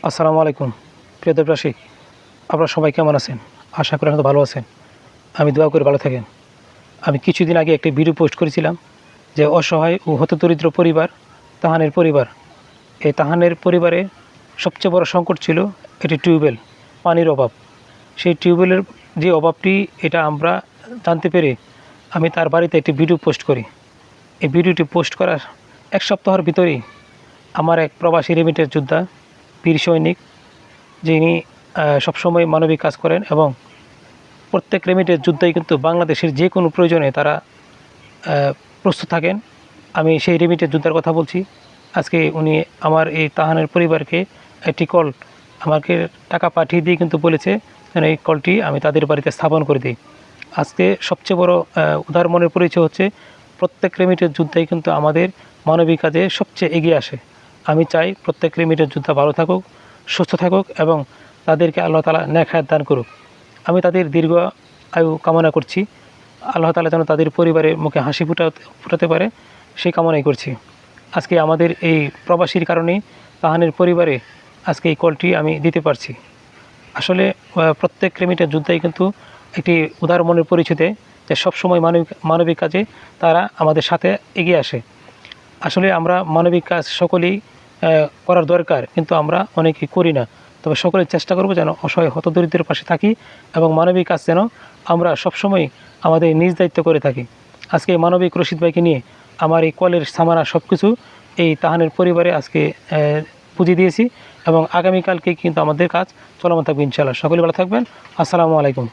আসসালামু আলাইকুম প্রিয় দেশবাসী, আপনারা সবাই কেমন আছেন? আশা করি আপনারা ভালো আছেন। আমি দোয়া করি ভালো থাকেন। আমি কিছুদিন আগে একটি ভিডিও পোস্ট করেছিলাম যে অসহায় ও হতদরিদ্র পরিবার তাহানের পরিবার। এই তাহানের পরিবারে সবচেয়ে বড় সংকট ছিল এটি টিউবওয়েল, পানির অভাব। সেই টিউবওয়েলের যে অভাবটি এটা আমরা জানতে পেরে আমি তার বাড়িতে একটি ভিডিও পোস্ট করি। এই ভিডিওটি পোস্ট করার এক সপ্তাহের ভিতরেই আমার এক প্রবাসী রেমিটেন্স যোদ্ধা, বীর সৈনিক, যিনি সবসময় মানবিক কাজ করেন এবং প্রত্যেক রেমিটেন্স যোদ্ধাই কিন্তু বাংলাদেশের যে কোনো প্রয়োজনে তারা প্রস্তুত থাকেন। আমি সেই রেমিটেন্স যোদ্ধার কথা বলছি। আজকে উনি আমার এই তাহানের পরিবারকে একটি কল আমাকে টাকা পাঠিয়ে দিয়ে কিন্তু বলেছে যেন এই কলটি আমি তাদের বাড়িতে স্থাপন করে দিই। আজকে সবচেয়ে বড় উদার মনের পরিচয় হচ্ছে প্রত্যেক রেমিটেন্স যোদ্ধাই কিন্তু আমাদের মানবিক কাজে সবচেয়ে এগিয়ে আসে। আমি চাই প্রত্যেক রেমিটেন্স যোদ্ধা ভালো থাকুক, সুস্থ থাকুক এবং তাদেরকে আল্লাহ তাআলা নেক হায়াত দান করুক। আমি তাদের দীর্ঘ আয়ু কামনা করছি। আল্লাহ তাআলা যেন তাদের পরিবারের মুখে হাসি ফুটাতে পারে সেই কামনাই করছি। আজকে আমাদের এই প্রবাসীর কারণেই তাহানের পরিবারে আজকে এই কলটি আমি দিতে পারছি। আসলে প্রত্যেক রেমিটেন্স যোদ্ধাই কিন্তু একটি উদার মনের পরিচয় দেয় যে সবসময় মানবিক কাজে তারা আমাদের সাথে এগিয়ে আসে। আসলে আমরা মানবিক কাজ সকলেই করার দরকার, কিন্তু আমরা অনেকেই করি না। তবে সকলে চেষ্টা করব যেন অসহায় হতদরিদ্রের পাশে থাকি এবং মানবিক কাজ যেন আমরা সবসময় আমাদের নিজ দায়িত্ব করে থাকি। আজকে এই মানবিক রশিদ ভাইকে নিয়ে আমার এই কলের সামানা সব কিছু এই তাহানের পরিবারে আজকে বুঝিয়ে দিয়েছি এবং আগামীকালকে কিন্তু আমাদের কাজ চলমান থাকবে ইনশাআল্লাহ। সকলে ভালো থাকবেন। আসসালামু আলাইকুম।